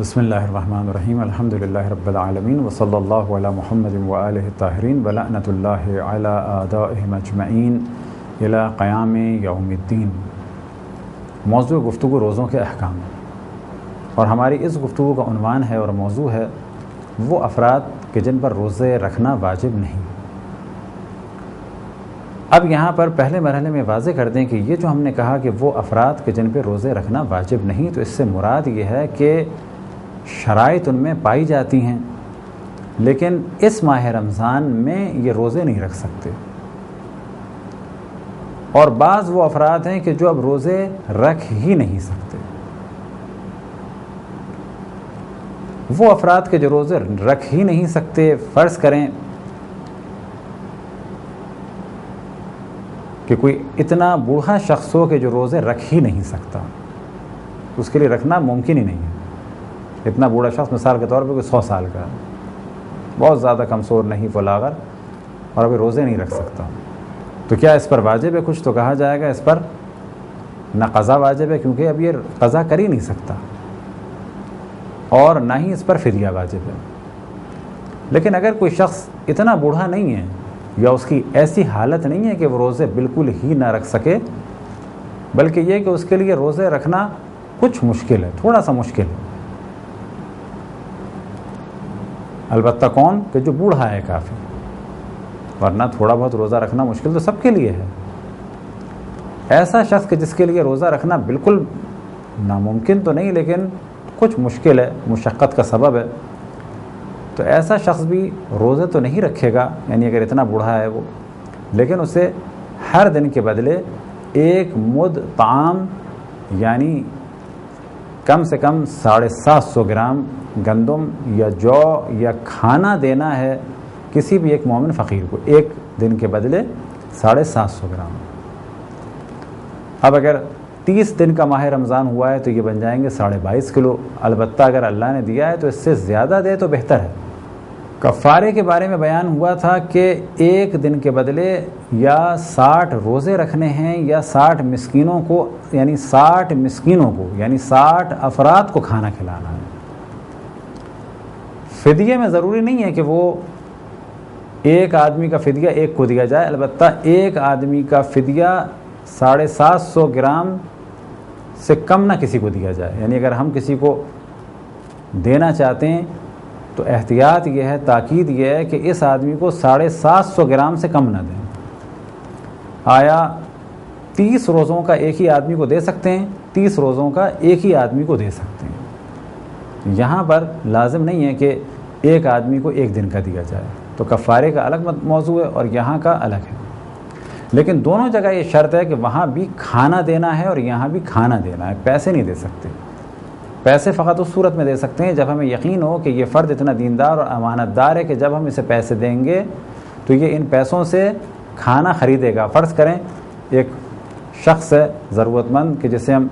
بسم اللہ الرحمن الرحیم الحمدللہ رب العالمین وصلی اللہ علی محمد وآلہ الطاہرین ولعنۃ اللہ علی اعدائہم اجمعین الی قیام یوم الدین۔ موضوع گفتگو روزوں کے احکام، اور ہماری اس گفتگو کا عنوان ہے اور موضوع ہے وہ افراد کہ جن پر روزے رکھنا واجب نہیں۔ اب یہاں پر پہلے مرحلے میں واضح کر دیں کہ یہ جو ہم نے کہا کہ وہ افراد کہ جن پہ روزے رکھنا واجب نہیں، تو اس سے مراد یہ ہے کہ شرائط ان میں پائی جاتی ہیں لیکن اس ماہ رمضان میں یہ روزے نہیں رکھ سکتے، اور بعض وہ افراد ہیں کہ جو اب روزے رکھ ہی نہیں سکتے۔ وہ افراد کے جو روزے رکھ ہی نہیں سکتے، فرض کریں کہ کوئی اتنا بوڑھا شخص ہو کہ جو روزے رکھ ہی نہیں سکتا، اس کے لیے رکھنا ممکن ہی نہیں ہے۔ اتنا بوڑھا شخص مثال کے طور پہ کوئی 100 سال کا، بہت زیادہ کمزور نہیں فلاغر، اور ابھی روزے نہیں رکھ سکتا، تو کیا اس پر واجب ہے؟ کچھ تو کہا جائے گا اس پر نہ قضا واجب ہے، کیونکہ اب یہ قضا کر ہی نہیں سکتا، اور نہ ہی اس پر فدیہ واجب ہے۔ لیکن اگر کوئی شخص اتنا بوڑھا نہیں ہے یا اس کی ایسی حالت نہیں ہے کہ وہ روزے بالکل ہی نہ رکھ سکے، بلکہ یہ کہ اس کے لیے روزے رکھنا کچھ مشکل ہے، تھوڑا سا مشکل ہے، البتہ کون کہ جو بوڑھا ہے کافی، ورنہ تھوڑا بہت روزہ رکھنا مشکل تو سب کے لیے ہے۔ ایسا شخص کہ جس کے لیے روزہ رکھنا بالکل ناممکن تو نہیں لیکن کچھ مشکل ہے، مشقت کا سبب ہے، تو ایسا شخص بھی روزے تو نہیں رکھے گا، یعنی اگر اتنا بوڑھا ہے وہ، لیکن اسے ہر دن کے بدلے 1 مد طعام یعنی کم سے کم 750 گرام گندم یا جو یا کھانا دینا ہے کسی بھی ایک مومن فقیر کو، ایک دن کے بدلے 750 گرام۔ اب اگر 30 دن کا ماہ رمضان ہوا ہے تو یہ بن جائیں گے 22.5 کلو، البتہ اگر اللہ نے دیا ہے تو اس سے زیادہ دے تو بہتر ہے۔ کفارے کے بارے میں بیان ہوا تھا کہ ایک دن کے بدلے یا 60 روزے رکھنے ہیں یا 60 مسکینوں کو یعنی 60 افراد کو کھانا کھلانا ہے۔ فدیے میں ضروری نہیں ہے کہ وہ ایک آدمی کا فدیہ ایک کو دیا جائے، البتہ ایک آدمی کا فدیہ 750 گرام سے کم نہ کسی کو دیا جائے، یعنی اگر ہم کسی کو دینا چاہتے ہیں تو احتیاط یہ ہے، تاکید یہ ہے کہ اس آدمی کو 750 گرام سے کم نہ دیں۔ آیا 30 روزوں کا ایک ہی آدمی کو دے سکتے ہیں؟ 30 روزوں کا ایک ہی آدمی کو دے سکتے ہیں۔ یہاں پر لازم نہیں ہے کہ ایک آدمی کو ایک دن کا دیا جائے، تو کفارے کا الگ موضوع ہے اور یہاں کا الگ ہے، لیکن دونوں جگہ یہ شرط ہے کہ وہاں بھی کھانا دینا ہے اور یہاں بھی کھانا دینا ہے، پیسے نہیں دے سکتے۔ پیسے فقط اس صورت میں دے سکتے ہیں جب ہمیں یقین ہو کہ یہ فرد اتنا دیندار اور امانت دار ہے کہ جب ہم اسے پیسے دیں گے تو یہ ان پیسوں سے کھانا خریدے گا۔ فرض کریں ایک شخص ہے ضرورت مند کہ جسے ہم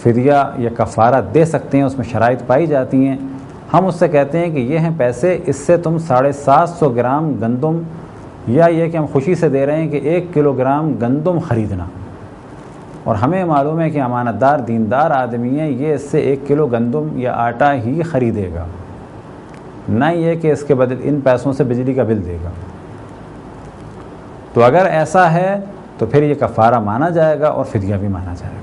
فدیہ یا کفارہ دے سکتے ہیں، اس میں شرائط پائی جاتی ہیں، ہم اس سے کہتے ہیں کہ یہ ہیں پیسے، اس سے تم 750 گرام گندم، یا یہ کہ ہم خوشی سے دے رہے ہیں کہ 1 کلو گرام گندم خریدنا، اور ہمیں معلوم ہے کہ امانت دار دیندار آدمی ہے، یہ اس سے 1 کلو گندم یا آٹا ہی خریدے گا، نہ یہ کہ اس کے بدل ان پیسوں سے بجلی کا بل دے گا۔ تو اگر ایسا ہے تو پھر یہ کفارہ مانا جائے گا اور فدیہ بھی مانا جائے گا۔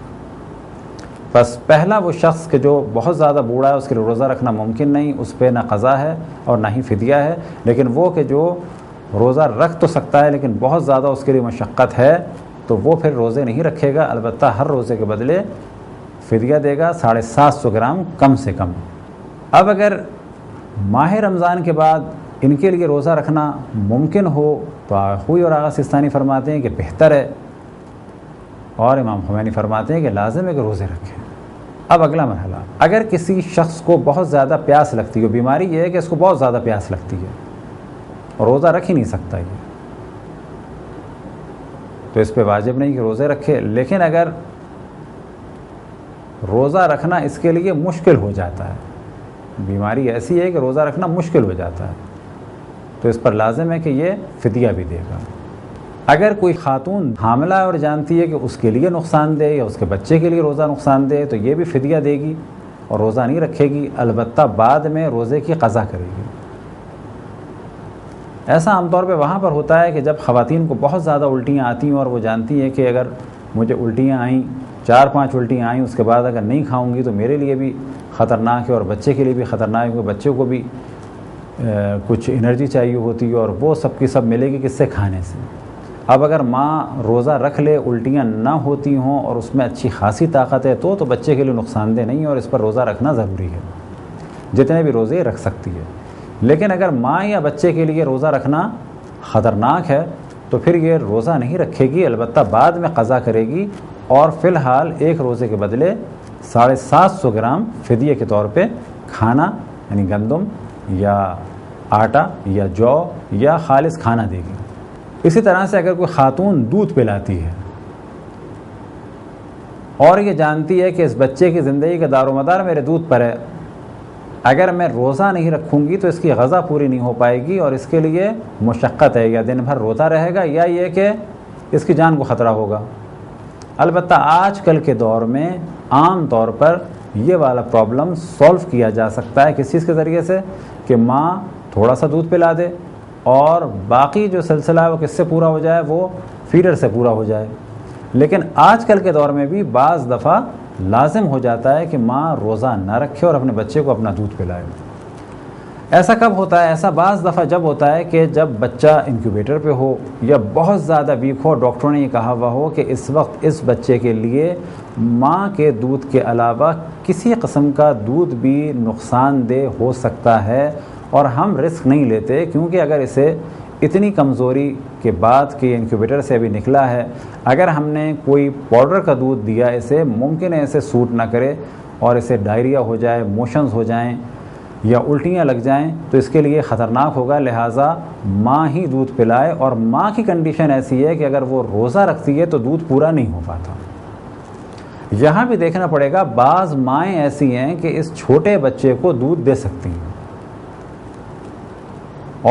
بس پہلا وہ شخص کہ جو بہت زیادہ بوڑھا ہے، اس کے لیے روزہ رکھنا ممکن نہیں، اس پہ نہ قضا ہے اور نہ ہی فدیہ ہے، لیکن وہ کہ جو روزہ رکھ تو سکتا ہے لیکن بہت زیادہ اس کے لیے مشقت ہے، تو وہ پھر روزے نہیں رکھے گا، البتہ ہر روزے کے بدلے فدیہ دے گا 750 گرام کم سے کم۔ اب اگر ماہ رمضان کے بعد ان کے لیے روزہ رکھنا ممکن ہو تو خوئی اور آغا سستانی فرماتے ہیں کہ بہتر ہے، اور امام خمینی فرماتے ہیں کہ لازم ہے کہ روزے رکھیں۔ اب اگلا مرحلہ، اگر کسی شخص کو بہت زیادہ پیاس لگتی ہو، بیماری یہ ہے کہ اس کو بہت زیادہ پیاس لگتی ہے اور روزہ رکھ ہی نہیں سکتا یہ، تو اس پہ واجب نہیں کہ روزے رکھے، لیکن اگر روزہ رکھنا اس کے لیے مشکل ہو جاتا ہے، بیماری ایسی ہے کہ روزہ رکھنا مشکل ہو جاتا ہے، تو اس پر لازم ہے کہ یہ فدیہ بھی دے گا۔ اگر کوئی خاتون حاملہ اور جانتی ہے کہ اس کے لیے نقصان دہ یا اس کے بچے کے لیے روزہ نقصان دہ تو یہ بھی فدیہ دے گی، اور روزہ نہیں رکھے گی، البتہ بعد میں روزے کی قضا کرے گی۔ ایسا عام طور پہ وہاں پر ہوتا ہے کہ جب خواتین کو بہت زیادہ الٹیاں آتی ہیں اور وہ جانتی ہیں کہ اگر مجھے الٹیاں آئیں، 4-5 الٹیاں آئیں، اس کے بعد اگر نہیں کھاؤں گی تو میرے لیے بھی خطرناک ہے اور بچے کے لیے بھی خطرناک ہے، کیونکہ بچے کو بھی کچھ انرجی چاہیے ہوتی ہے اور وہ سب کی سب ملے گی کس سے؟ کھانے سے۔ اب اگر ماں روزہ رکھ لے، الٹیاں نہ ہوتی ہوں اور اس میں اچھی خاصی طاقت ہے تو بچے کے لیے نقصان دہ نہیں ہے اور اس پر روزہ رکھنا ضروری ہے، جتنے بھی روزے رکھ سکتی ہے۔ لیکن اگر ماں یا بچے کے لیے روزہ رکھنا خطرناک ہے تو پھر یہ روزہ نہیں رکھے گی، البتہ بعد میں قضا کرے گی، اور فی الحال ایک روزے کے بدلے 750 گرام فدیے کے طور پہ کھانا یعنی گندم یا آٹا یا جو یا خالص کھانا دے گی۔ اسی طرح سے اگر کوئی خاتون دودھ پلاتی ہے اور یہ جانتی ہے کہ اس بچے کی زندگی کا دار و مدار میرے دودھ پر ہے، اگر میں روزہ نہیں رکھوں گی تو اس کی غذا پوری نہیں ہو پائے گی اور اس کے لیے مشقت ہے، یا دن بھر روتا رہے گا یا یہ کہ اس کی جان کو خطرہ ہوگا۔ البتہ آج کل کے دور میں عام طور پر یہ والا پرابلم سولو کیا جا سکتا ہے کس چیز کے ذریعے سے؟ کہ ماں تھوڑا سا دودھ پلا دے اور باقی جو سلسلہ ہے وہ کس سے پورا ہو جائے؟ وہ فیڈر سے پورا ہو جائے۔ لیکن آج کل کے دور میں بھی بعض دفعہ لازم ہو جاتا ہے کہ ماں روزہ نہ رکھے اور اپنے بچے کو اپنا دودھ پلائے۔ ایسا کب ہوتا ہے؟ ایسا بعض دفعہ جب ہوتا ہے کہ جب بچہ انکیوبیٹر پہ ہو یا بہت زیادہ ویک ہو، ڈاکٹروں نے یہ کہا ہوا ہو کہ اس وقت اس بچے کے لیے ماں کے دودھ کے علاوہ کسی قسم کا دودھ بھی نقصان دہ ہو سکتا ہے اور ہم رسک نہیں لیتے، کیونکہ اگر اسے اتنی کمزوری کے بعد کہ انکیوبیٹر سے ابھی نکلا ہے، اگر ہم نے کوئی پاؤڈر کا دودھ دیا اسے، ممکن ہے اسے سوٹ نہ کرے اور اسے ڈائریا ہو جائے، موشنز ہو جائیں یا الٹیاں لگ جائیں تو اس کے لیے خطرناک ہوگا۔ لہٰذا ماں ہی دودھ پلائے، اور ماں کی کنڈیشن ایسی ہے کہ اگر وہ روزہ رکھتی ہے تو دودھ پورا نہیں ہو پاتا۔ یہاں بھی دیکھنا پڑے گا، بعض مائیں ایسی ہیں کہ اس چھوٹے بچے کو دودھ دے سکتی ہیں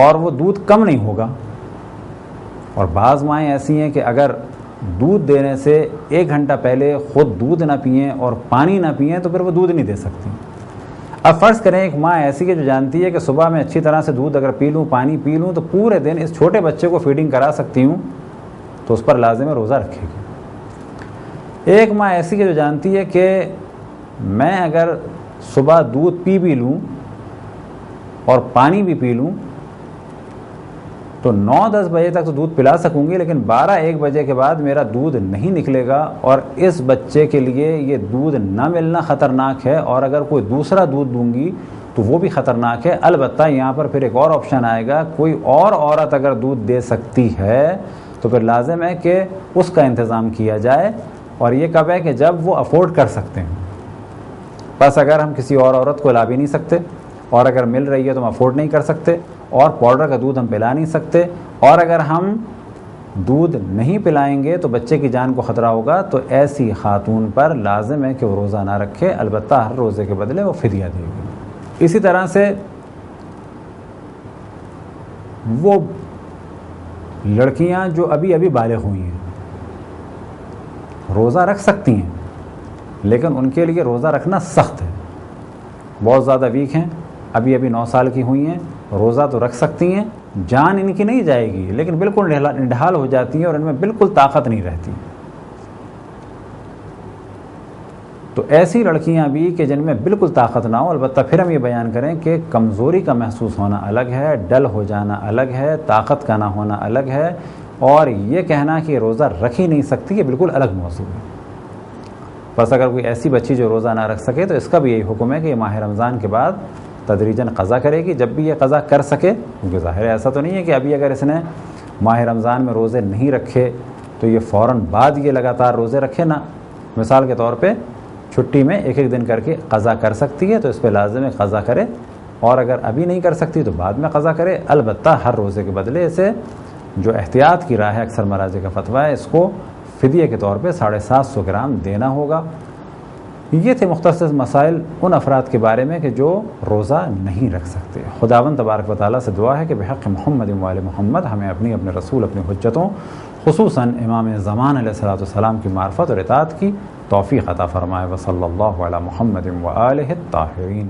اور وہ دودھ کم نہیں ہوگا، اور بعض مائیں ایسی ہیں کہ اگر دودھ دینے سے 1 گھنٹہ پہلے خود دودھ نہ پئیں اور پانی نہ پئیں تو پھر وہ دودھ نہیں دے سکتی۔ اب فرض کریں ایک ماں ایسی ہے جو جانتی ہے کہ صبح میں اچھی طرح سے دودھ اگر پی لوں، پانی پی لوں تو پورے دن اس چھوٹے بچے کو فیڈنگ کرا سکتی ہوں، تو اس پر لازم ہے روزہ رکھے گی۔ ایک ماں ایسی ہے جو جانتی ہے کہ میں اگر صبح دودھ پی بھی لوں اور پانی بھی پی لوں تو 9-10 بجے تک تو دودھ پلا سکوں گی، لیکن 12-1 بجے کے بعد میرا دودھ نہیں نکلے گا اور اس بچے کے لیے یہ دودھ نہ ملنا خطرناک ہے، اور اگر کوئی دوسرا دودھ دوں گی تو وہ بھی خطرناک ہے۔ البتہ یہاں پر پھر ایک اور آپشن آئے گا، کوئی اور عورت اگر دودھ دے سکتی ہے تو پھر لازم ہے کہ اس کا انتظام کیا جائے، اور یہ کب ہے کہ جب وہ افورڈ کر سکتے ہیں۔ بس اگر ہم کسی اور عورت کو لا بھی نہیں سکتے اور اگر مل رہی ہے تو ہم افورڈ نہیں کر سکتے، اور پاؤڈر کا دودھ ہم پلا نہیں سکتے، اور اگر ہم دودھ نہیں پلائیں گے تو بچے کی جان کو خطرہ ہوگا، تو ایسی خاتون پر لازم ہے کہ وہ روزہ نہ رکھے، البتہ ہر روزے کے بدلے وہ فدیہ دے گی۔ اسی طرح سے وہ لڑکیاں جو ابھی بالغ ہوئی ہیں روزہ رکھ سکتی ہیں، لیکن ان کے لیے روزہ رکھنا سخت ہے۔ بہت زیادہ ویک ہیں، ابھی 9 سال کی ہوئی ہیں، روزہ تو رکھ سکتی ہیں، جان ان کی نہیں جائے گی لیکن بالکل نڈھال ہو جاتی ہیں اور ان میں بالکل طاقت نہیں رہتی۔ تو ایسی لڑکیاں بھی کہ جن میں بالکل طاقت نہ ہو، البتہ پھر ہم یہ بیان کریں کہ کمزوری کا محسوس ہونا الگ ہے، ڈل ہو جانا الگ ہے، طاقت کا نہ ہونا الگ ہے، اور یہ کہنا کہ روزہ رکھ ہی نہیں سکتی یہ بالکل الگ موضوع ہے۔ بس اگر کوئی ایسی بچی جو روزہ نہ رکھ سکے تو اس کا بھی یہی حکم ہے کہ یہ ماہ رمضان کے بعد تدریجاً قضا کرے گی، جب بھی یہ قضا کر سکے، کیونکہ ظاہر ہے ایسا تو نہیں ہے کہ ابھی اگر اس نے ماہ رمضان میں روزے نہیں رکھے تو یہ فوراً بعد یہ لگاتار روزے رکھے نا۔ مثال کے طور پہ چھٹی میں 1 دن کر کے قضا کر سکتی ہے تو اس پہ لازم ہے قضا کرے، اور اگر ابھی نہیں کر سکتی تو بعد میں قضا کرے، البتہ ہر روزے کے بدلے اسے جو احتیاط کی راہ ہے اکثر مراجع کا فتویٰ ہے، اس کو فدیے کے طور پہ 750 گرام دینا ہوگا۔ یہ تھے مختصر مسائل ان افراد کے بارے میں کہ جو روزہ نہیں رکھ سکتے۔ خداوند تبارک و تعالیٰ سے دعا ہے کہ بحق محمد و آل محمد ہمیں اپنے رسول، اپنی حجتوں خصوصاً امام زمان علیہ الصلوۃ والسلام کی معرفت اور اطاعت کی توفیق عطا فرمائے۔ وصلی اللہ علی محمد و آلہ الطاہرین۔